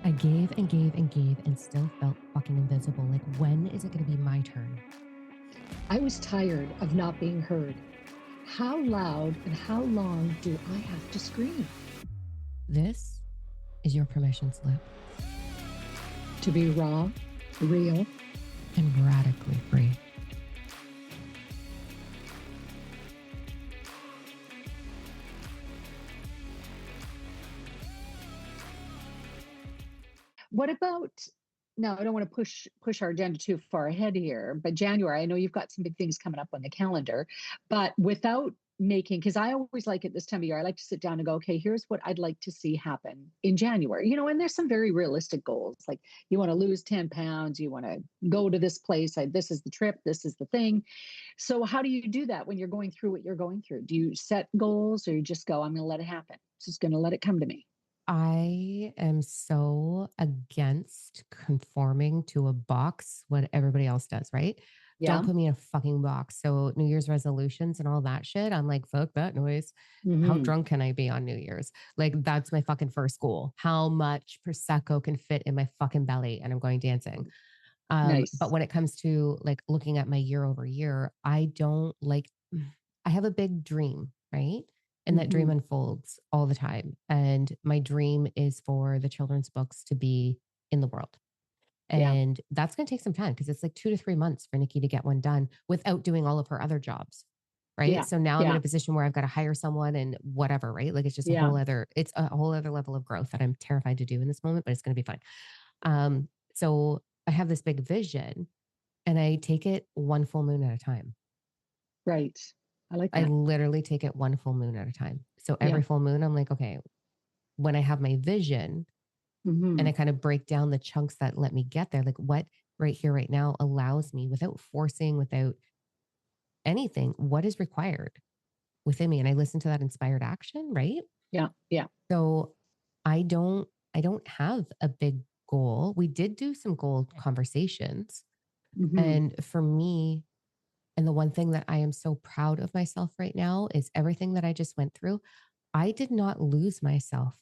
I gave and gave and gave and still felt fucking invisible. Like, when is it going to be my turn? I was tired of not being heard. How loud and how long do I have to scream? This is your permission slip To be raw, real, and radically free. what about now? I don't want to push our agenda too far ahead here, but January, I know you've got some big things coming up on the calendar, but without making, because I always like at this time of year, I like to sit down and go, okay, here's what I'd like to see happen in January. And there's some very realistic goals, like you want to lose 10 pounds, you want to go to this place, this is the trip, this is the thing. So how do you do that when you're going through what you're going through? Do you set goals, or you just go, I'm going to let it happen, just going to let it come to me? I am so against conforming to a box, what everybody else does, right? Don't Yeah. put me in a fucking box. So, New Year's resolutions and all that shit, I'm like, fuck that noise. How Mm-hmm. drunk can I be on New Year's? Like, that's my fucking first goal. How much Prosecco can fit in my fucking belly? And I'm going dancing. But Nice. when it comes to like looking at my year over year, I don't like, I have a big dream, right? And that dream Mm-hmm. unfolds all the time. And my dream is for the children's books to be in the world. Yeah. And that's going to take some time because it's like 2 to 3 months for Nikki to get one done without doing all of her other jobs. Right. Yeah. So now I'm in Yeah. a position where I've got to hire someone and whatever, right? Like Yeah. it's a whole other level of growth that I'm terrified to do in this moment, but it's going to be fine. So I have this big vision and I take it one full moon at a time. Right. I like I that. literally take it one full moon at a time. So Yeah. every full moon, I'm like, okay, when I have my vision and Mm-hmm. I kind of break down the chunks that let me get there, like what right here, right now allows me without forcing, without anything, what is required within me. And I listen to that inspired action, right? Yeah. Yeah. So I don't, I don't have a big goal. We did do some goal conversations. Mm-hmm. And for me, and the one thing that I am so proud of myself right now is everything that I just went through. I did not lose myself.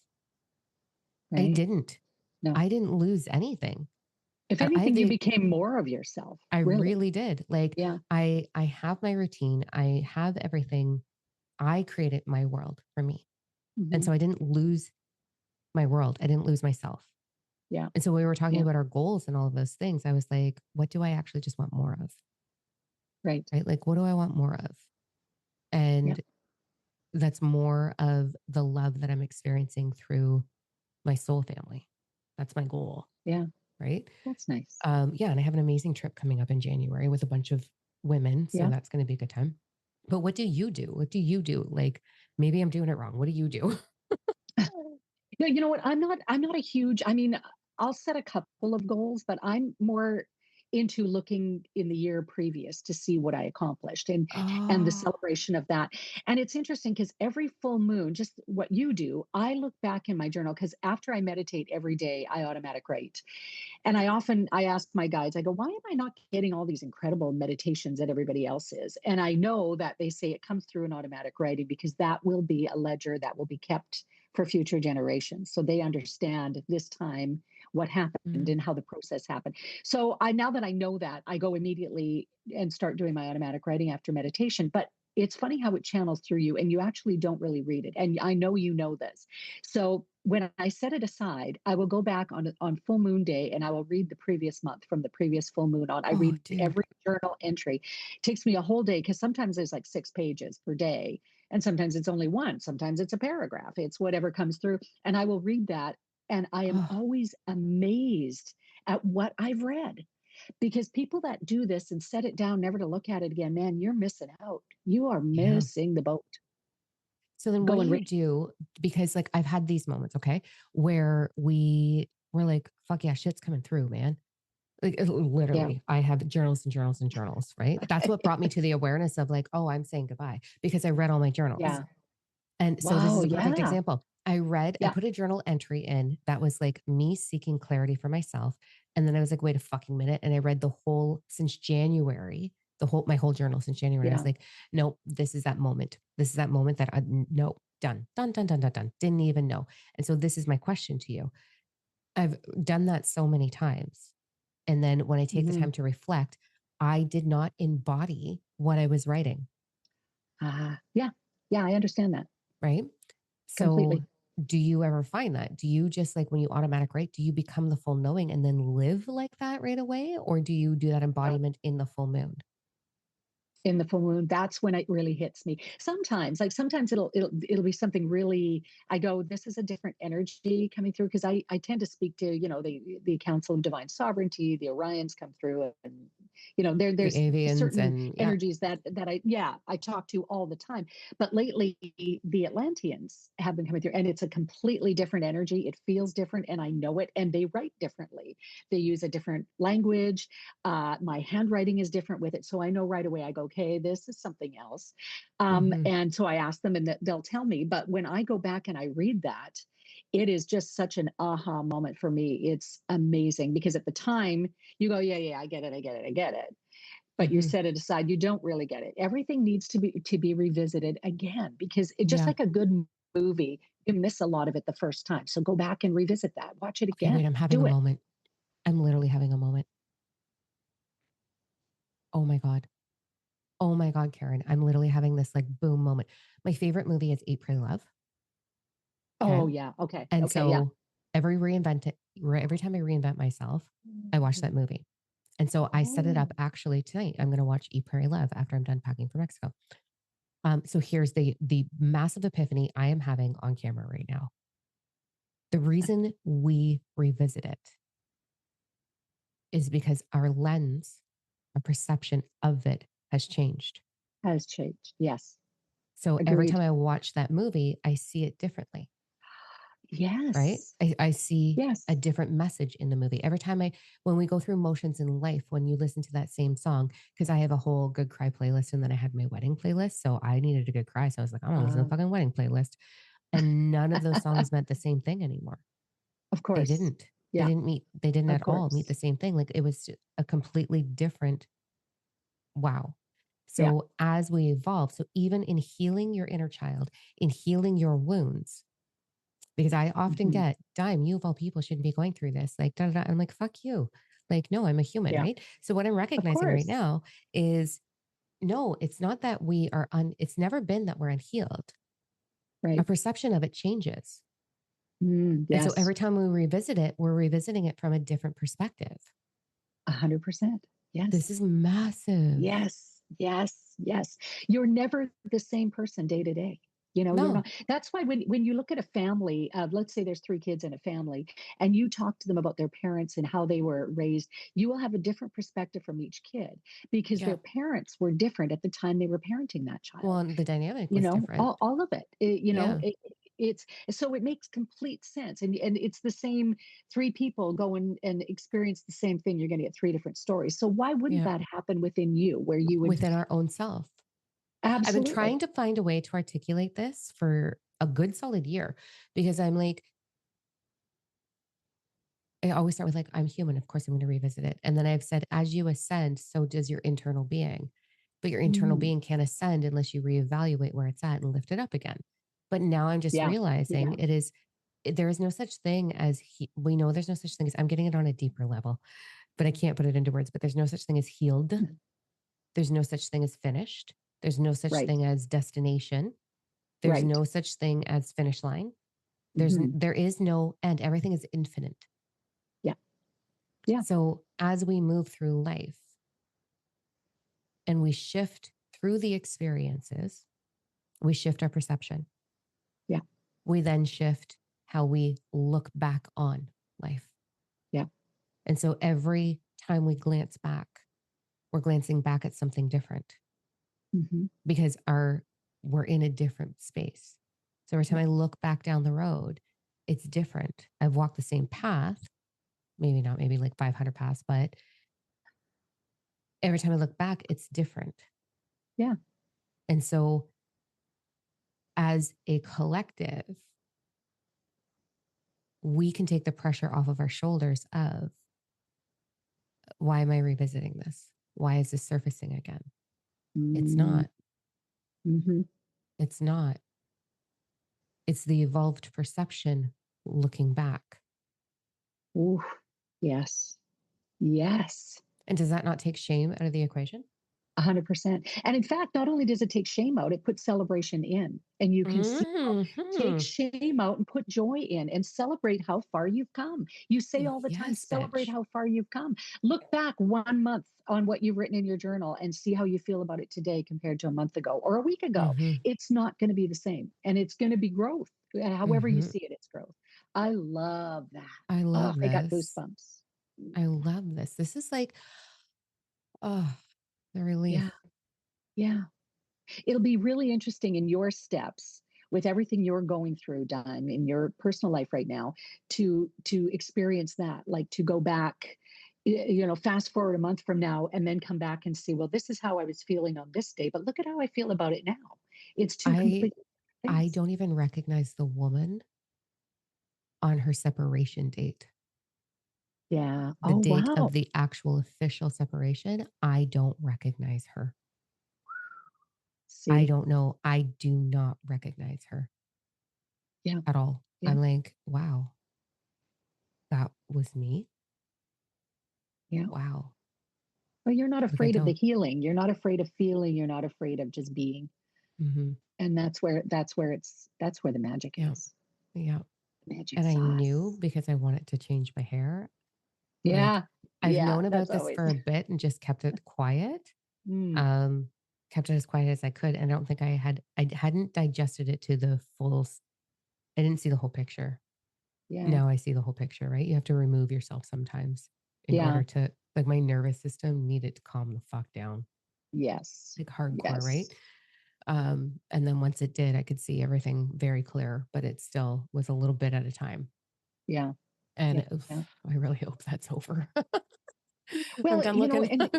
I Right. didn't. No. I didn't lose anything. If I anything, have you the became more of yourself. I Really. really did. Like Yeah. I have my routine. I have everything. I created my world for me. And Mm-hmm. so I didn't lose my world. I didn't lose myself. Yeah. And so when we were talking Yeah. about our goals and all of those things, I was like, what do I actually just want more of? Right. Right? Like, what do I want more of? Yeah. And that's more of the love that I'm experiencing through my soul family. That's my goal. Yeah. Right. That's nice. Yeah. And I have an amazing trip coming up in January with a bunch of women. So Yeah. that's going to be a good time. But what do you do? What do you do? Like, maybe I'm doing it wrong. What do you do? No, you know what? I'm not a huge, I mean, I'll set a couple of goals, but I'm more into looking in the year previous to see what I accomplished and the Oh, celebration of that. And it's interesting because every full moon, just what you do, I look back in my journal because after I meditate every day, I automatic write. And I ask my guides, I go, why am I not getting all these incredible meditations that everybody else is? And I know that they say it comes through an automatic writing because that will be a ledger that will be kept for future generations. So they understand this time what happened mm, and how the process happened. So I now that I know that, I go immediately and start doing my automatic writing after meditation. But it's funny how it channels through you and you actually don't really read it. And I know you know this. So when I set it aside, I will go back on full moon day and I will read the previous month from the previous full moon on. I oh, read dude. every journal entry. It takes me a whole day because sometimes there's like 6 pages per day. And sometimes it's only one, sometimes it's a paragraph, it's whatever comes through. And I will read that. And I am Oh, always amazed at what I've read because people that do this and set it down never to look at it again, man, you're missing out. You are yeah. missing the boat. So then what Go do and you read. do? Because like I've had these moments, okay, where we were like, fuck yeah, shit's coming through, man. Like Yeah. literally, I have journals and journals and journals, right? That's what brought me to the awareness of like, oh, I'm saying goodbye because I read all my journals. Yeah. And so this is Wow. a perfect Yeah. example. I Yeah. put a journal entry in that was like me seeking clarity for myself. And then I was like, wait a fucking minute. And I read the whole since January, my whole journal since January. And I was Yeah. like, no, this is that moment. This is that moment no, done, done, done, done, done, done. Didn't even know. And so this is my question to you. I've done that so many times. And then when I take the Mhm. time to reflect, I did not embody what I was writing, Yeah. Yeah, I understand that right? So completely. do you ever find that? Do you just like when you automatic write, do you become the full knowing and then live like that right away? Or do you do that embodiment in the full moon? In the full moon, that's when it really hits me. Sometimes, like sometimes it'll be something really, I go, this is a different energy coming through, because I tend to speak to, the Council of Divine Sovereignty, the Orions come through, and The there's avians certain and yeah. energies that I talk to all the time. But lately the Atlanteans have been coming through, and it's a completely different energy. It feels different, and I know it, and they write differently. They use a different language. My handwriting is different with it. So I know right away, I go, okay, this is something else. Mm-hmm. And so I ask them, and they'll tell me. But when I go back and I read that, it is just such an aha moment for me. It's amazing, because at the time you go, yeah, yeah, I get it, I get it, I get it. But you Mm-hmm. set it aside, you don't really get it. Everything needs to be revisited again, because it just Yeah. like a good movie, you miss a lot of it the first time. So go back and revisit that, watch it Okay, again, wait, I'm having a do it. moment. I'm literally having a moment. Oh my God. Oh my God, Karen. I'm literally having this like boom moment. My favorite movie is Eat, Pray, Love. Okay. Oh yeah, okay, And okay, yeah. so every time I reinvent myself, I watch that Mhm. movie. And so I set it Oh, up actually tonight. I'm going to watch Eat, Pray, Love after I'm done packing for Mexico. So here's the massive epiphany I am having on camera right now. The reason we revisit it is because our lens, our perception of it has changed. has changed. Yes, So every time agreed. I watch that movie, I see it differently, right? Yes, I see a yes. different message in the movie. Every time when we go through motions in life, when you listen to that same song, because I have a whole good cry playlist and then I had my wedding playlist. So I needed a good cry. So I was like, I'm going to listen to the Uh, fucking wedding playlist. And none of those songs meant the same thing anymore. of They course. didn't. Yeah, They didn't of at all meet course. the same thing. Like it was a completely different wow. Yeah. So as we evolve, so even in healing your inner child, in healing your wounds, because I often Hmm. get, Dime, you of all people shouldn't be going through this. Like, da, da, da. I'm like, fuck you. Like, no, I'm a human, Yeah, right? So what I'm of recognizing right course. now is no, it's not that it's never been that we're unhealed. Our Right. perception of it changes. And so Yes, every time we revisit it, we're revisiting it from a different perspective. 100%. This Yes. is massive. Yes, yes, yes. You're never the same person day to day. You're No. not. That's why when you look at a family, let's say there's three kids in a family, and you talk to them about their parents and how they were raised, you will have a different perspective from each kid, because Yeah. their parents were different at the time they were parenting that Well, child. and the dynamic was different. All of it. Yeah. It's so it makes complete sense, and it's the same three people go and experience the same thing. You're going to get three different stories. So why wouldn't Yeah. that happen within you, where you would Within our own self. I've been absolutely. trying to find a way to articulate this for a good solid year because I'm like, I always start with like, I'm human. Of course, I'm going to revisit it. And then I've said, as you ascend, so does your internal being. But your internal Mm, being can't ascend unless you reevaluate where it's at and lift it up again. But now I'm just yeah, realizing yeah. there is no such thing as, we know there's no such thing as, I'm getting it on a deeper level, but I can't put it into words, but there's no such thing as healed. There's no such thing as finished. There's no such Right, thing as destination. There's right. no such thing as finish line. Hmm. There is no end. Everything is infinite. Yeah, yeah, So as we move through life and we shift through the experiences, we shift our perception. yeah, We then shift how we look back on life. yeah. And so every time we glance back, we're glancing back at something different Hmm. because we're in a different space. So every time Yeah, I look back down the road, it's different. I've walked the same path, maybe not, maybe like 500 paths, but every time I look back, it's different. yeah. And so as a collective, we can take the pressure off of our shoulders of why am I revisiting this? Why is this surfacing again? It's Mm-hmm. not. It's not. It's the evolved perception looking back. Ooh, yes. Yes. And does that not take shame out of the equation? 100%. And in fact, not only does it take shame out, it puts celebration in. And you can see how take Hmm. shame out and put joy in and celebrate how far you've come. You say all the time, Yes, celebrate bitch. how far you've come. Look back 1 month on what you've written in your journal and see how you feel about it today compared to a month ago or a week ago. Hmm. It's not going to be the same. And it's going to be growth. However you Hmm. see it, it's growth. I love that. I Oh, love I got this. goosebumps. I love this. This is like, oh, the Yeah. relief. Yeah. It'll be really interesting in your steps with everything you're going through, Dime, in your personal life right now, to experience that, like to go back, fast forward a month from now and then come back and see, well, this is how I was feeling on this day, but look at how I feel about it now. It's two I completely different I things. don't even recognize the woman on her separation date. Yeah. The Oh, date of wow. the actual official separation, I don't recognize her. I See. don't know. I do not recognize her Yeah. at all. Yeah. I'm like, wow, that was me. Yeah. Wow. Well, you're not Like I afraid of the don't. healing. You're not afraid of feeling. You're not afraid of just being. Hmm. And that's where the magic Yeah. is. Yeah. Magic And I knew sauce. because I wanted to change my hair. Like Yeah. I've Yeah. known That's about this always. for a bit and just kept it quiet. Mm, Um, kept it as quiet as I could. And I don't think I hadn't digested it to the full, I didn't see the whole picture. yeah. Now I see the whole picture, right? You have to remove yourself sometimes in Yeah. order to, like, my nervous system needed to calm the fuck down, Yes. like hardcore, right? Yes. And then once it did, I could see everything very clear, but it still was a little bit at a time. Yeah. And Yeah. Yeah. I really hope that's over. I'm Well, done looking. and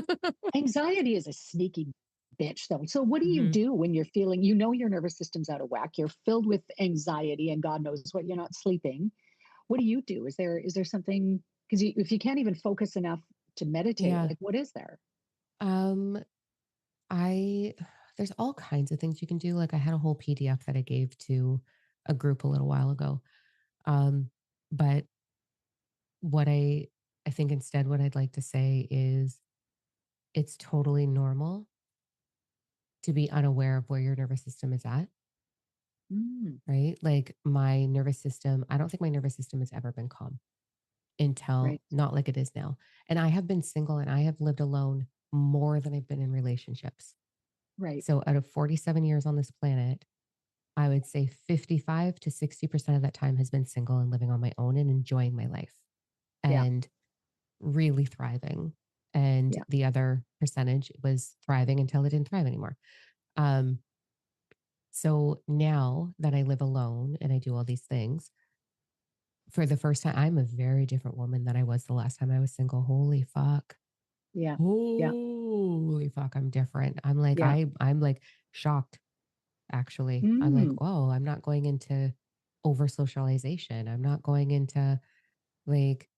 anxiety is a sneaky bitch, though. So, what do you Hmm. do when you're feeling, your nervous system's out of whack? You're filled with anxiety, and God knows what, you're not sleeping. What do you do? Is there something? Because if you can't even focus enough to meditate, Yeah. like what is there? Um, I there's all kinds of things you can do. Like I had a whole PDF that I gave to a group a little while ago. Um, but what I think instead what I'd like to say is it's totally normal to be unaware of where your nervous system is at, Mm, right? Like my nervous system, I don't think my nervous system has ever been calm until right. not like it is now. And I have been single and I have lived alone more than I've been in relationships. Right. So out of 47 years on this planet, I would say 55 to 60% of that time has been single and living on my own and enjoying my life Yeah. and really thriving. And Yeah. the other percentage was thriving until it didn't thrive anymore. Um, so now that I live alone and I do all these things, for the first time, I'm a very different woman than I was the last time I was single. Holy fuck. Yeah. Yeah. Holy fuck, I'm different. Yeah. I'm like shocked actually. I'm like, Mm, "Whoa, I'm not going into over socialization. I'm not going into like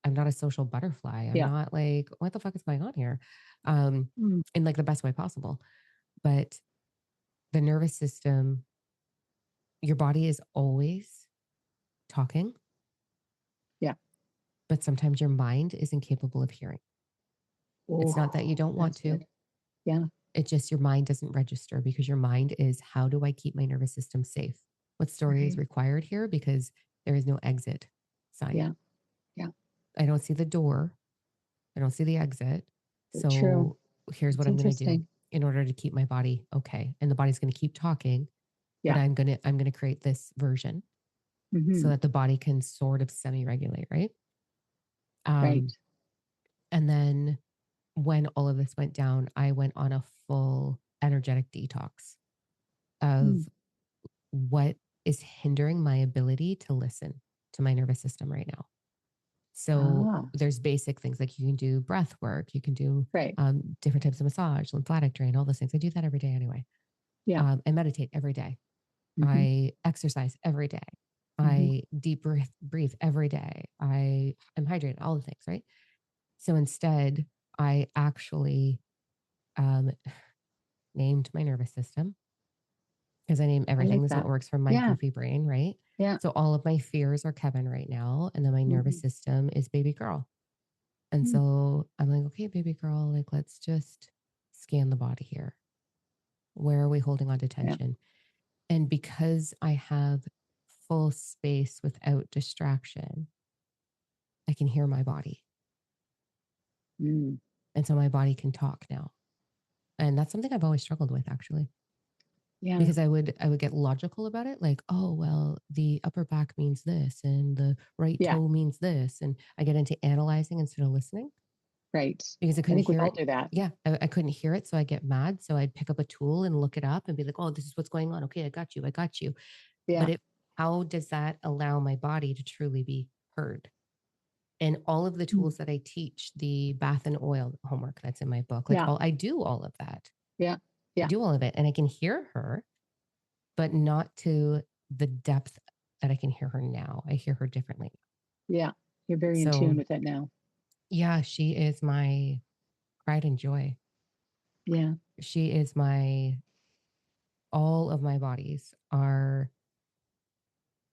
I'm not a social butterfly. I'm yeah. not like what the fuck is going on here?" Um Mm, in like the best way possible. But the nervous system, your body is always talking, yeah. but sometimes your mind is incapable of hearing. It's not that you Oh, don't want that's to. good. Yeah. It's just your mind doesn't register because your mind is how do I keep my nervous system safe? What story is Right. required here? Because there is no exit sign. Yeah. Yeah. I don't see the door. I don't see the exit. True. So here's what It's I'm going to do interesting. in order to keep my body okay. And the body's going to keep talking, but Yeah. I'm going to create this version so Hmm. that the body can sort of semi-regulate, right? Right. Um, and then when all of this went down, I went on a full energetic detox Mm. of what is hindering my ability to listen to my nervous system right now. So Ah. there's basic things like you can do breath work, you can do Right. different types of massage, lymphatic drain, all those things. I do that every day anyway. Yeah. I meditate every day. Hmm. I exercise every day. Hmm. I deep breathe every day. I am hydrated, all the things, right? So instead, I actually um, named my nervous system because I name I everything. like This is what that. works from my Yeah. goofy brain, right? Yeah. So all of my fears are Kevin right now. And then my nervous Mhm. system is baby girl. And Mm. so I'm like, okay, baby girl, like, let's just scan the body here. Where are we holding on to Yeah. tension? And because I have full space without distraction, I can hear my body. Mm. And so my body can talk now. And that's something I've always struggled with actually. Yeah. Because I would get logical about it, like, oh well, the upper back means this and the right Yeah. toe means this. And I get into analyzing instead of listening Right. because I I couldn't think we hear all it. do that. Yeah, I couldn't hear it. So I get mad. So I'd pick up a tool and look it up and be like, oh, this is what's going on. Okay, I got you. I got you. But Yeah. how does that allow my body to truly be heard? And all of the Mm. tools that I teach, the bath and oil homework that's in my book, like Yeah. I do all of that. Yeah. I Yeah. do all of it and I can hear her, but not to the depth that I can hear her now. I hear her differently. Yeah. You're very in tune So, with it now. yeah, she is my pride and joy. Yeah. She is my, all of my bodies are,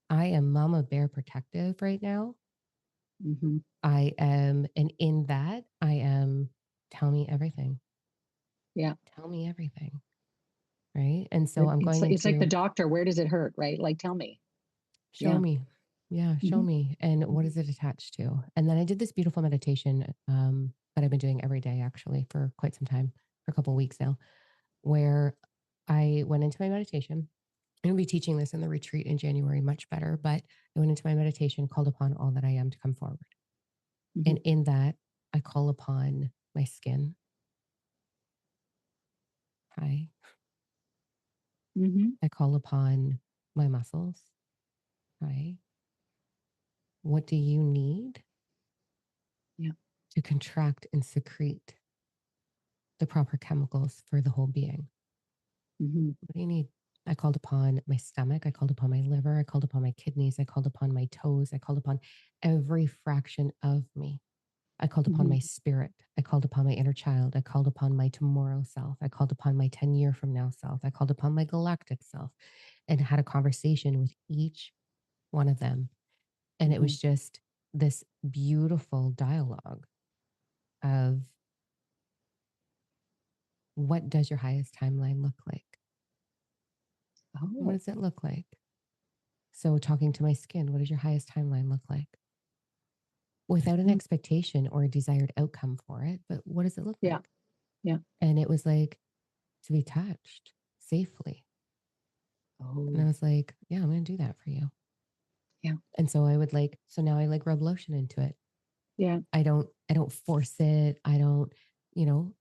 I am mama bear protective right now. Mhm. I am, and in that, I am, tell me everything. Yeah. Tell me everything. Right. And so It I'm going it's like the into, doctor, where does it hurt, right? Like, tell me. show Yeah. me. Yeah, show Mhm. me. And what Mhm. is it attached to? And then I did this beautiful meditation that I've been doing every day actually for quite some time, for a couple of weeks now, where I went into my meditation. I'm going to be teaching this in the retreat in January much better, but I went into my meditation, called upon all that I am to come forward. Mhm. And in that, I call upon my skin. Hi. Mhm. I call upon my muscles. Hi. What do you need Yeah. to contract and secrete the proper chemicals for the whole being? Mhm. What do you need? I called upon my stomach. I called upon my liver. I called upon my kidneys. I called upon my toes. I called upon every fraction of me. I called upon Mhm. my spirit. I called upon my inner child. I called upon my tomorrow self. I called upon my 10-year from now self. I called upon my galactic self and had a conversation with each one of them. And it Mhm. was just this beautiful dialogue of what does your highest timeline look like? What Oh. does it look like? So, talking to my skin, what does your highest timeline look like? Without an Mm. expectation or a desired outcome for it, but what does it look Yeah. like? Yeah. And it was like to be touched safely. And I Oh. was like, yeah, I'm going to do that for you. Yeah. And so I would like, so now I like rub lotion into it. Yeah. I don't force it. I don't, you know,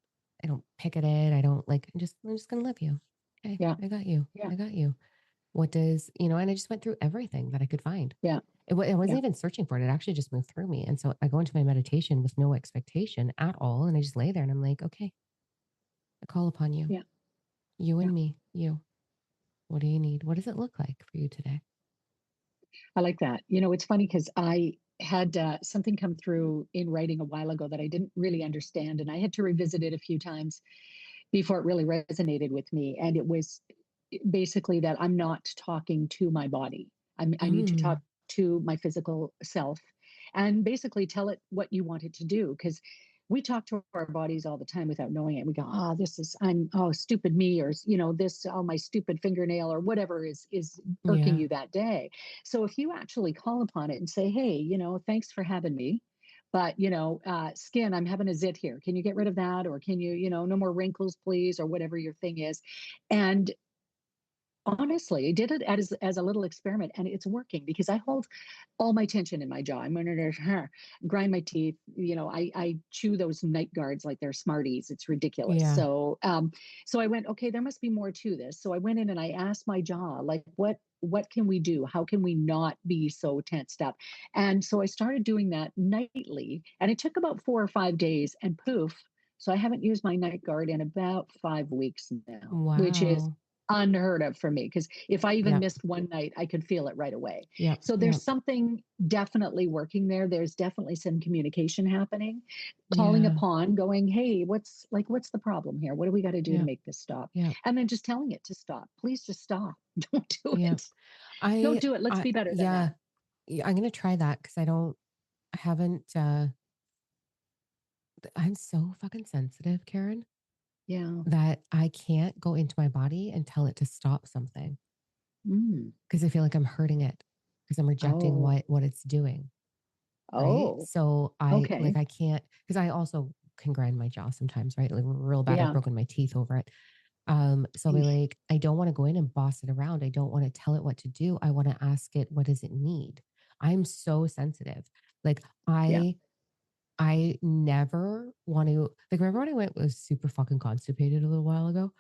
I don't pick at it. I don't like, I'm just going to love you. Okay. Yeah. I got you. Yeah. I got you. What does, and I just went through everything that I could find. Yeah. I wasn't Yeah. even searching for it. It actually just moved through me. And so I go into my meditation with no expectation at all. And I just lay there and I'm like, okay, I call upon you, Yeah. you Yeah. and me, you. What do you need? What does it look like for you today? I like that. You know, it's funny because I had something come through in writing a while ago that I didn't really understand, and I had to revisit it a few times before it really resonated with me. And it was basically that I'm not talking to my body. I need to talk Mm, to my physical self and basically tell it what you want it to do. Because we talk to our bodies all the time without knowing it. We go, oh, this is, oh, stupid me, or, this, oh, my stupid fingernail, or whatever is irking yeah. you that day. So if you actually call upon it and say, hey, thanks for having me, but skin, I'm having a zit here, can you get rid of that, or can you, no more wrinkles please, or whatever your thing is. And honestly, I did it as a little experiment, and it's working because I hold all my tension in my jaw. I'm going to grind my teeth. I chew those night guards like they're Smarties. It's ridiculous. Yeah. So I went, okay, there must be more to this. So I went in and I asked my jaw, like, what can we do? How can we not be so tensed up? And so I started doing that nightly, and it took about 4 or 5 days, and poof. So I haven't used my night guard in about 5 weeks now, which is Wow. unheard of for me because if I even Yep. missed one night, I could feel it right away. Yep. So there's Yep. something definitely working there. There's definitely some communication happening, calling Yeah. upon, going, hey, what's the problem here? What do we got to do to Yep. make this stop? Yep. And then just telling it to stop. Please just stop. Don't do Yep. it. Don't I do it. Let's be better than that. yeah, yeah, I'm gonna try that because I haven't I'm so fucking sensitive, Karen, Yeah. that I can't go into my body and tell it to stop something Mm. because I feel like I'm hurting it because I'm rejecting Oh. what it's doing. Right. Oh. So Okay. I can't because I also can grind my jaw sometimes, right? Like real bad. I've Yeah. broken my teeth over it. So I'll be Eesh. like, I don't want to go in and boss it around. I don't want to tell it what to do. I want to ask it, what does it need? I'm so sensitive. Like Yeah. I never want to like remember when I went was super fucking constipated a little while ago,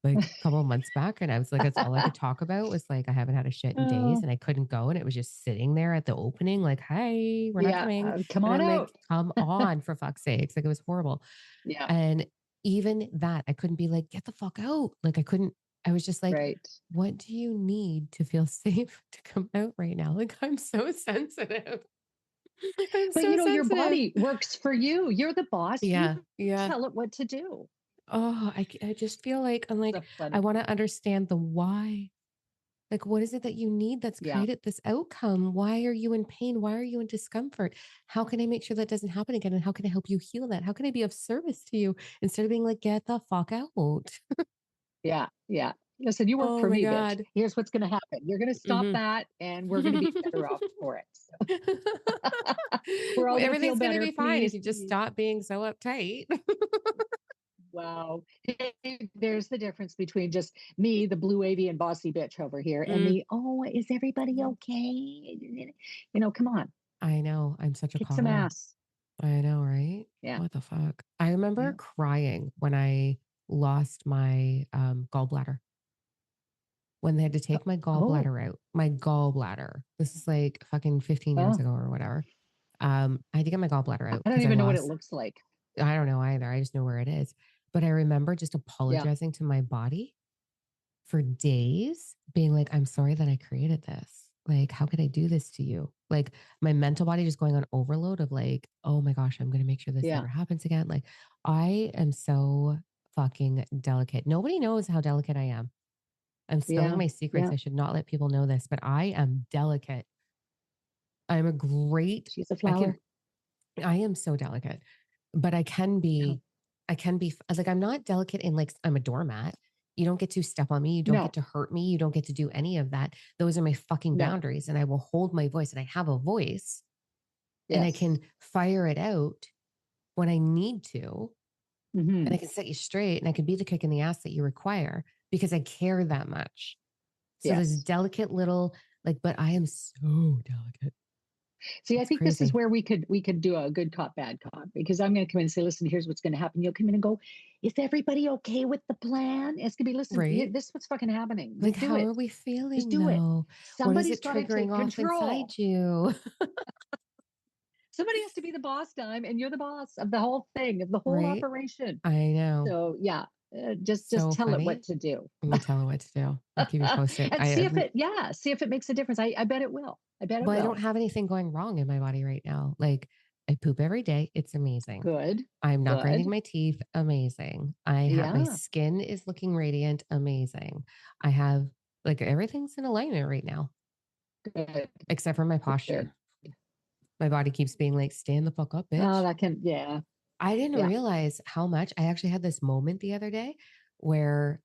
like a couple of months back, and I was like, that's all I could talk about was like I haven't had a shit in days, Oh. and I couldn't go, and it was just sitting there at the opening, like, "Hey, we're not Yeah. coming," Come and on I'm like, out. "Come on, for fuck's sakes!" Like it was horrible, Yeah. and even that I couldn't be like, "Get the fuck out!" Like I couldn't. I was just like, Right. "What do you need to feel safe to come out right now?" Like I'm so sensitive. I'm But so your sensitive. body works for you. You're the boss. You Yeah, yeah. tell it what to do. Oh, I just feel like I'm like, So I funny. want to understand the why. Like, what is it that you need that's Yeah. created this outcome? Why are you in pain? Why are you in discomfort? How can I make sure that doesn't happen again? And how can I help you heal that? How can I be of service to you instead of being like, get the fuck out? Yeah. Yeah. Listen, you work Oh for my me, bitch. God. Here's what's going to happen. You're going to stop Hmm. that, and we're going to be better off for it. So we're all going to feel Everything's going to better. be fine if Please, you just please. stop being so uptight. Wow. There's the difference between just me, the blue avian bossy bitch over here, and Mm, the, oh, is everybody okay? Come on, I know. I'm such a kick some coddler. ass. I know, right? Yeah. What the fuck? I remember Yeah. crying when I lost my gallbladder, when they had to take my Oh, gallbladder out. My gallbladder. This is like fucking 15 years oh, ago or whatever. I had to get my gallbladder out I don't because I even know what it lost, looks like. I don't know either. I just know where it is. But I remember just Yeah. apologizing to my body for days, being like, I'm sorry that I created this. Like, how could I do this to you? Like, my mental body just going on overload of like, oh my gosh, I'm going to make sure this Yeah. never happens again. Like, I am so fucking delicate. Nobody knows how delicate I am. I'm spilling Yeah. my secrets. Yeah. I should not let people know this, but I am delicate. I'm a great, She's a I can, flower. I am so delicate, but Yeah. I can be like, I'm not delicate in like, I'm a doormat. You don't get to step on me. You don't get No, to hurt me. You don't get to do any of that. Those are my fucking no. boundaries. And I will hold my voice, and I have a voice, and I Yes. can fire it out when I need to. And I Hmm. can set you straight, and I can be the kick in the ass that you require because I care that much. So there's Yes. delicate little, like, but I am so delicate. See, I It's think this is crazy. where we could do a good cop, bad cop, because I'm going to come in and say, listen, here's what's going to happen. You'll come in and go, is everybody okay with the plan? It's going to be, listen, Right. this is what's fucking happening. Like, Just do how it. are we Just feeling do it. though? What is Somebody's it got to triggering take off control. inside you? Somebody has to be the boss time, and you're the boss of the whole thing, of the whole Right. operation. I know. So yeah, just So tell it what funny. to do. I'm gonna tell her what to do. I'll keep you posted. And see if it, yeah, see if it makes a difference. I bet it will. I bet it Well, I don't will. have anything going wrong in my body right now. Like I poop every day. It's amazing. Good. I'm not grinding Good. my teeth. Amazing. I have my Yeah. skin is looking radiant. Amazing. I have like everything's in alignment right now, Good. except for my Good. posture. My body keeps being like, stand the fuck up, Oh, bitch. that can, yeah. I didn't Yeah. realize how much I actually had this moment the other day where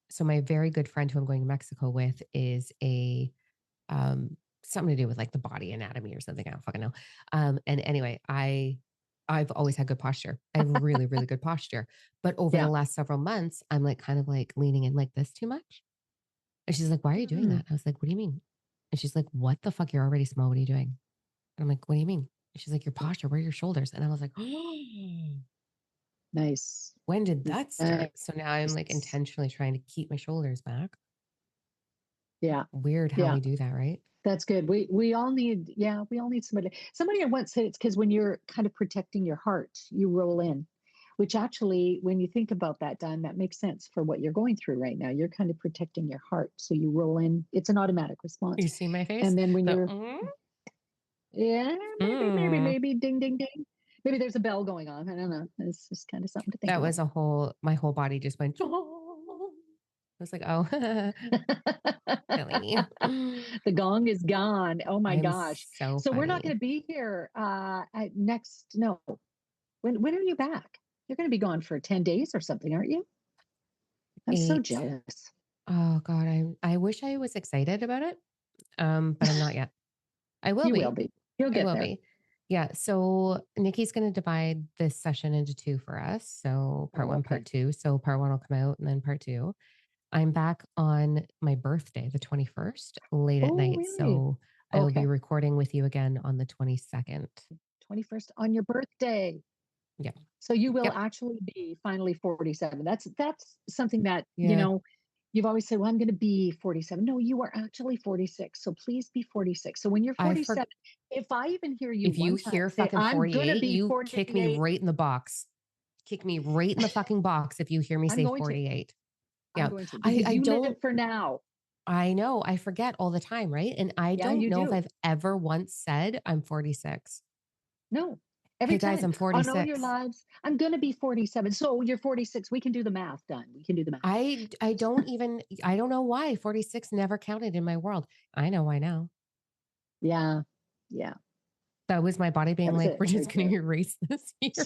so my very good friend who I'm going to Mexico with is a something to do with like the body anatomy or something. I don't fucking know. And anyway, I've always had good posture. I have really, really good posture. But over the Yeah. last several months, I'm like kind of like leaning in like this too much. And she's like, why are you doing Mm, that? I was like, what do you mean? And she's like, what the fuck? You're already small. What are you doing? And I'm like, what do you mean? And she's like, your posture, where are your shoulders? And I was like, nice. when did that start? So now I'm like Nice. intentionally trying to keep my shoulders back. Yeah. Weird how Yeah. we do that, right? That's good. We all need, yeah, we all need somebody. Somebody I once said it's because when you're kind of protecting your heart, you roll in. which actually, when you think about that, Don, that makes sense for what you're going through right now. You're kind of protecting your heart. So you roll in, it's an automatic response. You see my face? And then when The you're, yeah, mm. maybe, ding, ding, ding. Maybe there's a bell going on. I don't know. It's just kind of something to think That about. was my whole body just went. I was like, oh, Billy. The gong is gone. Oh my I'm gosh. so So we're not funny. going to be here at next, no. When are you back? You're going to be gone for 10 days or something, aren't you? I'm so 8. jealous. Oh God, I wish I was excited about it. But I'm not yet. I will You will be. be. You'll I get will there. be. Yeah. So Nikki's going to divide this session into 2 for us. So part Oh, one, okay. part two. So part one will come out and then part two. I'm back on my birthday, the 21st, late at Oh, night. really? So I will be Okay. recording with you again on the 22nd. 21st on your birthday. Yeah. So you will Yep. actually be finally 47. That's something that, Yeah. you've always said, well, I'm going to be 47. No, you are actually 46. So please be 46. So when you're I for 47, if I even hear you If you one time hear say, fucking I'm going to 48, be you kick me 48, right in the box. Kick me right in the fucking box if you hear me I'm say going to. 48. I'm Yeah. going to, I because I you live don't for now. I know I forget all the time, right? And I Yeah, don't you know if do. I've ever once said I'm 46. No, Hey every guys, time I'm on all your 46. lives, I'm going to be 47. So you're 46. We can do the math, done. We can do the math. I don't know why 46 never counted in my world. I know why now. Yeah. Yeah. That was my body That being was like, it we're right just going there. to erase this year.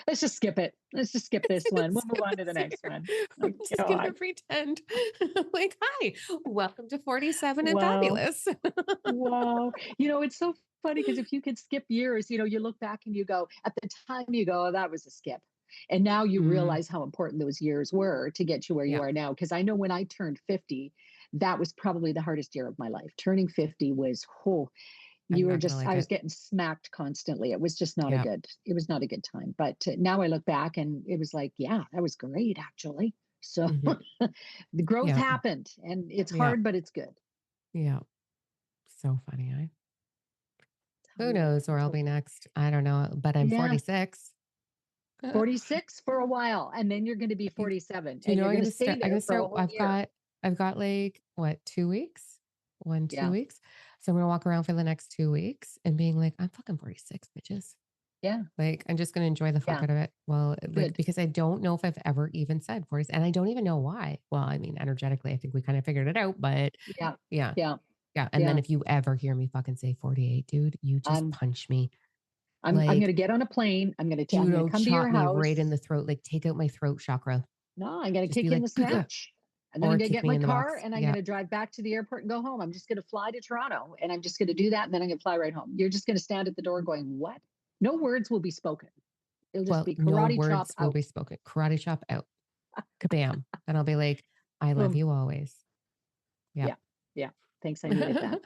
Let's just skip it. Let's just skip this one. We'll move Skip on to the this next year. one. I'm Oh, just going to God. pretend like, hi, welcome to 47 and Wow. fabulous. Wow. It's so funny because if you could skip years, you look back and you go, at the time you go, oh, that was a skip. And now you Mm, realize how important those years were to get you where you yeah, are now. Because I know when I turned 50, that was probably the hardest year of my life. Turning 50 was, oh, I'm not going to I like was it. getting smacked constantly. It was just not Yeah. it was not a good time. But now I look back and it was like, yeah, that was great, actually. So Hmm. the growth Yeah. happened and it's Yeah. hard, but it's good. Yeah. So funny. Who Totally. knows where I'll be Totally. next? I don't know, but I'm Yeah. 46. Do 46 for a while. And then you're going to be you 47 and know you're I'm going going to to stay start? I'm there going to for a start. whole year. I've got like what, 2 weeks? Two Yeah. weeks. So I'm going to walk around for the next 2 weeks and being like, I'm fucking 46, bitches. Yeah. Like, I'm just going to enjoy the fuck Yeah. out of it. Well, like, Good. because I don't know if I've ever even said 40s and I don't even know why. Well, I mean, energetically, I think we kind of figured it out, but Yeah. yeah. Yeah. Yeah. And then Yeah. if you ever hear me fucking say 48, dude, you just I'm punch me. I'm going Like, to get on a plane. I'm going to judo come to your chop me right in house. the throat. Like, take out my throat chakra. No, I'm going to Just be kick you in like, the "Gah," snatch. And then I'm or going to kick get me my in the car box. and I'm going Yeah. to drive back to the airport and go home. I'm just going to fly to Toronto and I'm just going to do that. And then I'm going to fly right home. You're just going to stand at the door going, what? No words will be spoken. It'll just Well, be no karate chop words will be out. spoken. Karate chop out. Kabam. And I'll be like, I love Boom. you always. Yeah. Yeah. Yeah. Thanks. I needed that.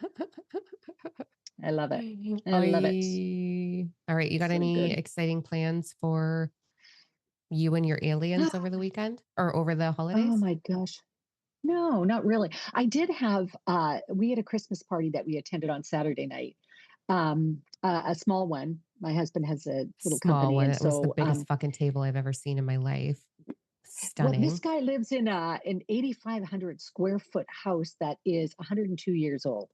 I love it. I love it. All right. You got So any good. exciting plans for you and your aliens over the weekend or over the Oh holidays? my gosh. No, not really. I did have we had a Christmas party that we attended on Saturday night. A small one. My husband has a little Small company one. and It was the so biggest fucking table I've ever seen in my life. well, this Stunning. guy lives in an 8,500 square foot house that is 102 years old.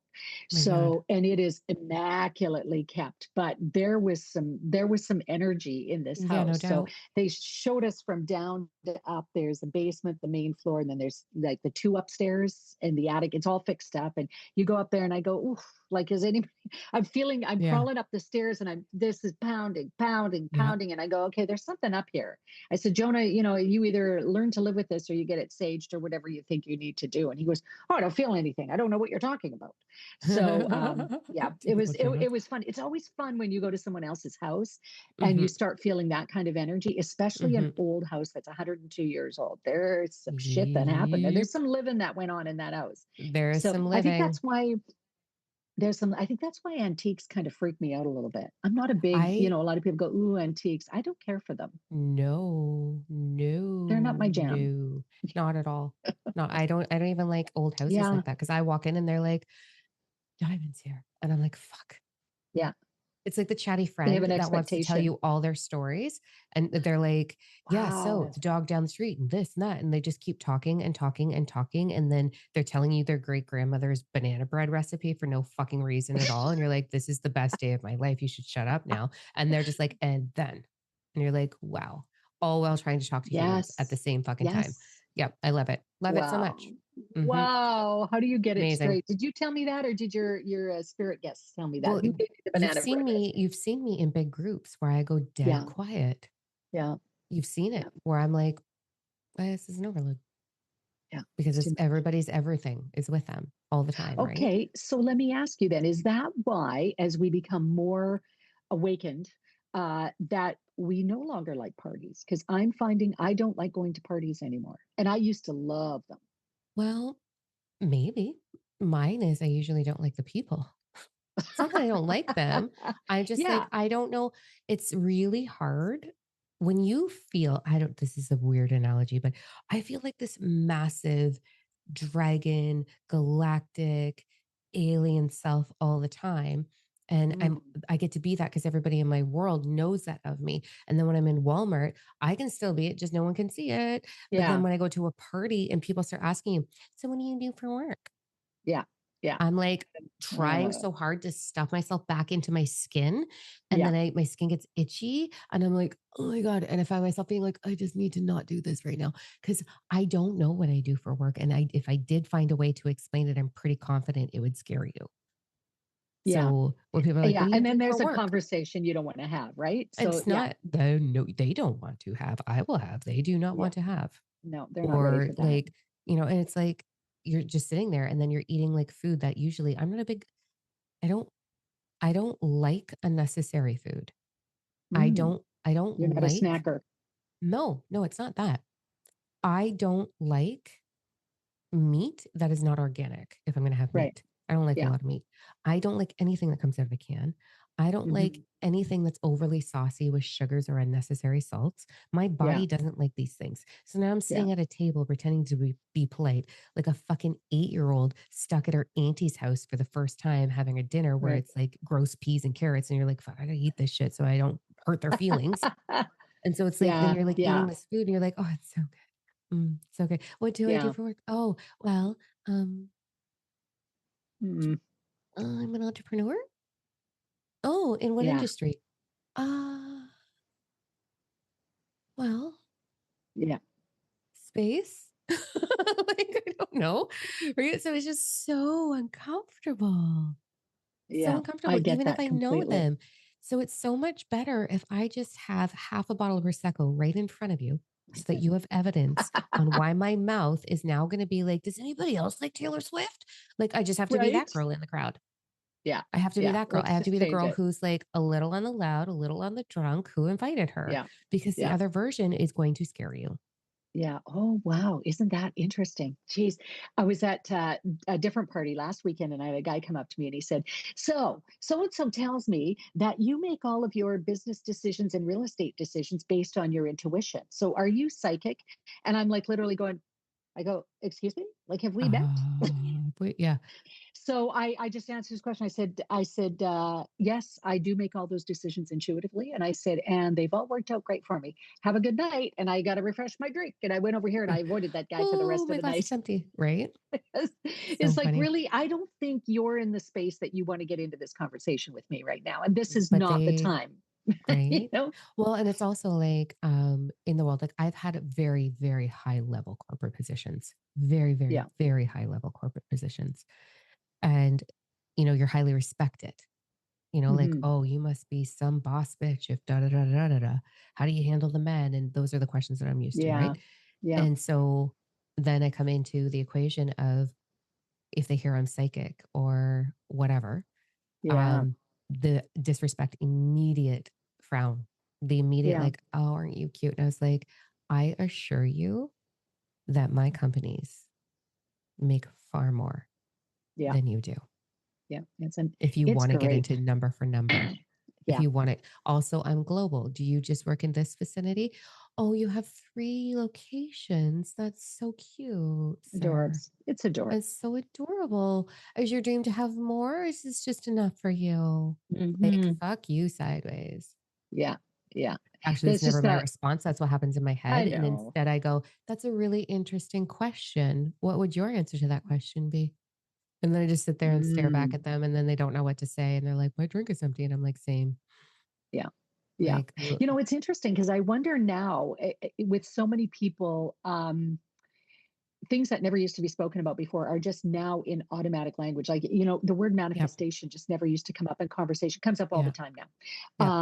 Oh my God. So, and it is immaculately kept, but there was some energy in this Yeah, no house. So doubt. they showed us from down to up. There's the basement, the main floor, and then there's like the two upstairs and the attic. It's all fixed up. And you go up there and I go, ooh, like, is anybody, I'm Yeah. crawling up the stairs and this is pounding, pounding, Yeah. pounding. And I go, okay, there's something up here. I said, Jonah, you either learn to live with this or you get it saged or whatever you think you need to do. And he goes, oh, I don't feel anything. I don't know what you're talking about. So yeah, it was Typical it, Jonah. it was fun. It's always fun when you go to someone else's house and you Hmm. start feeling that kind of energy, especially an Hmm. old house that's 102 years old. There's some shit that happened and there's Yep. some living that went on in that house. There is So some living. I think that's why antiques kind of freak me out a little bit. I'm not a big, I a lot of people go, ooh, antiques. I don't care for them. No, They're not no, my jam. no, not at all. No, I don't even like old houses Yeah. like that because I walk in and they're like, diamonds here. And I'm like, fuck. Yeah. It's like the chatty They have friend an that wants to tell expectation. you all their stories. And they're like, yeah, so Wow. the dog down the street and this and that. And they just keep talking and talking and talking. And then they're telling you their great grandmother's banana bread recipe for no fucking reason at all. And you're like, this is the best day of my life. You should shut up now. And they're just like, and then. And you're like, wow. All while trying to talk to humans at the Yes. same fucking time. Yes. Yep. I love it. Love it so Wow. much. Hmm. Wow. How do you get it Amazing. straight? Did you tell me that, or did your spirit guests tell me that? Well, Who gave you the banana bread recipe? you've seen me in big groups where I go dead Yeah. quiet. Yeah. You've seen Yeah. it where I'm like, this is an overload Yeah. because It's too it's much. everybody's everything is with them all the time, right? Okay. So let me ask you then, is that why, as we become more awakened, that we no longer like parties? Because I'm finding I don't like going to parties anymore. And I used to love them. Well, maybe. Mine is I usually don't like the people. It's not that I don't like them. I just like, Yeah. I don't know. It's really hard when you feel, I don't, this is a weird analogy, but I feel like this massive dragon, galactic, alien self all the time. And Mm. I get to be that because everybody in my world knows that of me. And then when I'm in Walmart, I can still be it, just no one can see it. But then Yeah. when I go to a party and people start asking you, so what do you do for work? Yeah. Yeah. I'm like trying Uh, so hard to stuff myself back into my skin. And yeah. then my skin gets itchy and I'm like, oh my God. And I find myself being like, I just need to not do this right now. Cause I don't know what I do for work. And if I did find a way to explain it, I'm pretty confident it would scare you. Yeah. So when people are like, what Yeah. do you And do then for there's a work? conversation you don't want to have, right? So It's yeah. not the no, they don't want to have. I will have. They do not Yeah. want to have. No, they're not ready Or for that. like, and it's like you're just sitting there and then you're eating like food that usually I'm not a big, I don't I don't like unnecessary food. Mm. I don't You're not a like snacker. no, no, it's not that. I don't like meat that is not organic if I'm going to have Right. meat. I don't like a Yeah. lot of meat. I don't like anything that comes out of a can. I don't like Hmm. anything that's overly saucy with sugars or unnecessary salts. My Yeah. body doesn't like these things. So now I'm Yeah. sitting at a table pretending to be polite, like a fucking 8-year-old stuck at her auntie's house for the first time having a dinner where Right. it's like gross peas and carrots. And you're like, fuck, I gotta eat this shit so I don't hurt their feelings. And so it's like, then Yeah. you're like eating Yeah. this food and you're like, oh, it's so good. It's okay. What do I do Yeah. for work? Oh, well, um, Mm. I'm an entrepreneur. Oh, in what Yeah. industry? Uh, well, Yeah. space. Like, I don't know. Right. So it's just so uncomfortable. So Yeah. I uncomfortable, get even if that I know completely. them. So it's so much better if I just have half a bottle of Prosecco right in front of you so that you have evidence on why my mouth is now going to be like, does anybody else like Taylor Swift? Like, I just have to be Right? that girl in the crowd. Yeah. I have to be Yeah. that girl. I Let's have to just be the change girl it. who's like a little on the loud, a little on the drunk, who invited her, Yeah. because the Yeah. other version is going to scare you. Yeah. Oh, wow. Isn't that interesting? Jeez. I was at a different party last weekend and I had a guy come up to me and he said, so and so tells me that you make all of your business decisions and real estate decisions based on your intuition. So are you psychic? And I'm like literally going, I go, excuse me? Like, have we met? But yeah. So I just answered his question. I said, yes, I do make all those decisions intuitively. And I said, and they've all worked out great for me. Have a good night. And I got to refresh my drink. And I went over here and I avoided that guy for the Oh, rest of my the glass is night. empty. Right. So It's like, funny. really, I don't think you're in the space that you want to get into this conversation with me right now. And this is But not the they, time. you right. know? Well, and it's also like in the world, like I've had very, very high level corporate positions, very, very, Yeah. very high level corporate positions. And, you're highly respected. Like, Hmm. oh, you must be some boss bitch if da da da da da da. How do you handle the men? And those are the questions that I'm used to, Yeah. right? Yeah. And so then I come into the equation of if they hear I'm psychic or whatever, Yeah. um, the disrespect, immediate frown, the immediate Yeah. like, oh, aren't you cute? And I was like, I assure you that my companies make far more Yeah. than you do. Yeah. If you It's want to get great. into number for number. If Yeah. you want it. Also, I'm global. Do you just work in this vicinity? Oh, you have 3 locations. That's so cute, sir. Adorbs. It's adorbs. It's so adorable. Is your dream to have more, or is this just enough for you? Like, Hmm. fuck you sideways. Yeah. Yeah. Actually, that's It's never just my that response. That's what happens in my I head, and know. instead I go, "That's a really interesting question. What would your answer to that question be?" And then I just sit there and stare back Mm, at them, and then they don't know what to say, and they're like, "My drink is empty," and I'm like, "Same." yeah. Yeah. Like, l You know, it's interesting because I wonder now with so many people, things that never used to be spoken about before are just now in automatic language. Like, the word Yep, manifestation just never used to come up in conversation, comes up all the yeah, time now. yep.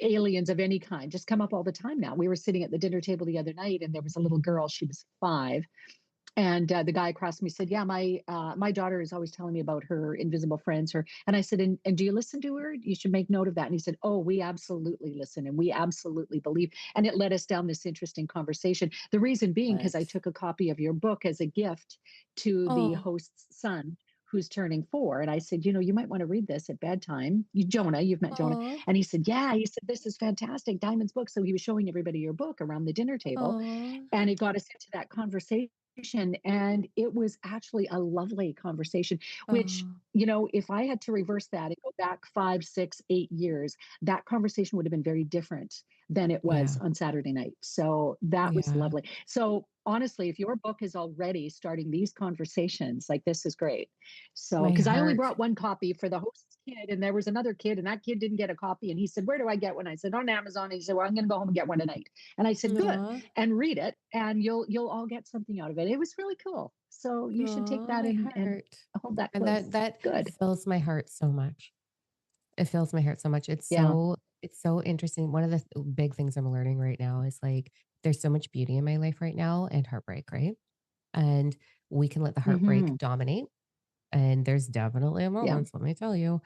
Aliens of any kind just come up all the time now. We were sitting at the dinner table the other night and there was a little girl, she was 5, and the guy across from me said, "Yeah, my daughter is always telling me about her invisible friends." And I said, "And do you listen to her? You should make note of that." And he said, "Oh, we absolutely listen, and we absolutely believe." And it led us down this interesting conversation. The reason being because I What? took a copy of your book as a gift to the Oh, host's son, who's turning 4. And I said, "You might want to read this at bedtime. Jonah, you've met Jonah." aw, And he said, "Yeah." He said, "This is fantastic, Diamond's book." So he was showing everybody your book around the dinner table, aw, and it got us into that conversation, and it was actually a lovely conversation, which, aw. if I had to reverse that and go back 5, 6, 8 years, that conversation would have been very different than it was Yeah, on Saturday night. So that was yeah. lovely. So honestly, if your book is already starting these conversations, like, this is great. So, My because I only heart brought one copy for the host's kid, and there was another kid, and that kid didn't get a copy, and he said, "Where do I get one?" I said, "On Amazon." And he said, "Well, I'm going to go home and get one tonight." And I said, "Good, aw, and read it, and you'll all get something out of it." It was really cool. So you should take aw, that my and heart. hold that And close. that Good. fills my heart so much. It fills my heart so much. Yeah. It's so interesting. One of the big things I'm learning right now is, like, there's so much beauty in my life right now and heartbreak, right? And we can let the heartbreak Hmm. dominate, and there's definitely Yeah. moments, let me tell you.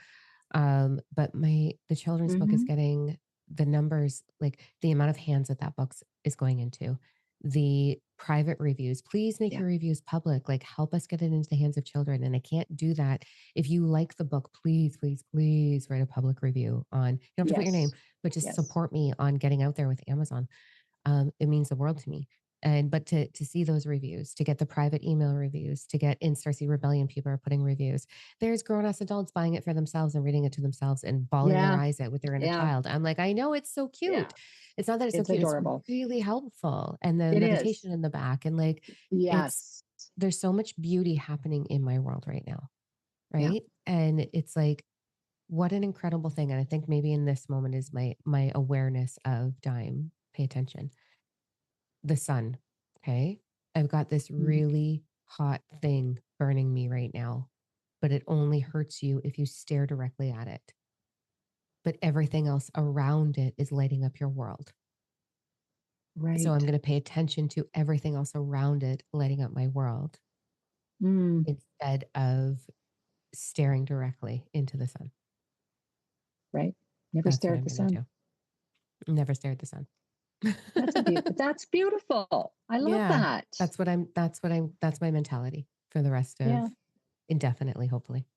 But the children's book is Hmm. getting the numbers, like, the amount of hands that that book is going into, the private reviews. Please make Yeah. your reviews public, like, help us get it into the hands of children, and I can't do that. If you like the book, please, please, please write a public review on, you don't have to put your name, Yes. but just Yes. support me on getting out there with Amazon. It means the world to me. And but to see those reviews, to get the private email reviews, to get in Starcy Rebellion, people are putting reviews. There's grown ass adults buying it for themselves and reading it to themselves and bawling their Yeah. eyes out with their inner Yeah. child. I'm like, I know it's so Yeah. cute. It's not that it's so It's cute. It's adorable. really helpful. And the It is. meditation in the back. And, like, it's Yes. there's so much beauty happening in my world right now. Yeah. Right. And it's like, what an incredible thing. And I think maybe in this moment is my awareness of time. Pay attention, the sun. Okay. I've got this Mhm. really hot thing burning me right now, but it only hurts you if you stare directly at it. But everything else around it is lighting up your world. So I'm Right. going to pay attention to everything else around it lighting up my world Mm, instead of staring directly into the sun. right. Never That's stare what at I'm the going to sun. do. Never stare at the sun. That's beautiful. I love Yeah. that. That's my mentality for the rest of Yeah. indefinitely, hopefully.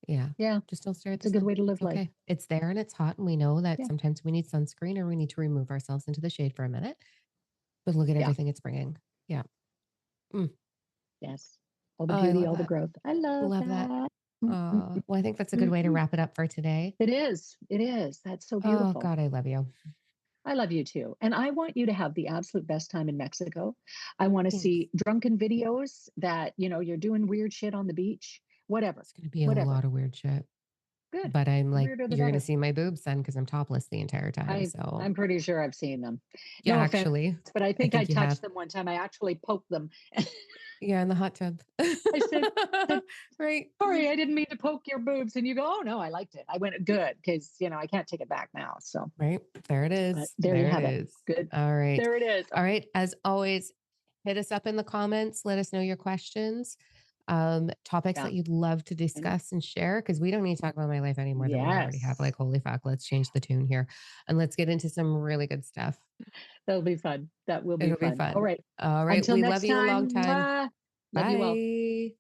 Yeah. Yeah. Just don't stare at It's the a good sun. way to live It's life. okay. It's there and it's hot. And we know that Yeah. sometimes we need sunscreen or we need to remove ourselves into the shade for a minute. But look at Yeah. everything it's bringing. Yeah. Mm. Yes. All the Oh, I beauty, love all the that. growth. I love Love that. that. Mm, mm, mm, Well, I think that's a good mm, way to mm. wrap it up for today. It is. It is. That's so Oh, beautiful. God, I love you. I love you too. And I want you to have the absolute best time in Mexico. I want to Thanks. see drunken videos that, you're doing weird shit on the beach, whatever, It's going to be a whatever. lot of weird shit. Good. But I'm The like, weirder, the you're going to better. see my boobs then because I'm topless the entire time. So, I'm pretty sure I've seen them. yeah, No offense, actually, but I I think I think you have. touched them one time. I actually poked them. Yeah, in the hot tub. I said, Right. "Sorry, I didn't mean to poke your boobs." And you go, "Oh no, I liked it." I went, "Good," because I can't take it back now. So, Right. There it but is. there you There it have it. is. Good. All right. There it is. All right. As always, hit us up in the comments. Let us know your questions, topics Yeah. that you'd love to And discuss and share, because we don't need to talk about my life any more than we already have. yes, Like, holy fuck, let's change the tune here and let's get into some really good stuff. that'll be fun. That will be It'll be fun. All fun. right. All right. Until We love next you a long time. time. Mwah. Love you all. Bye.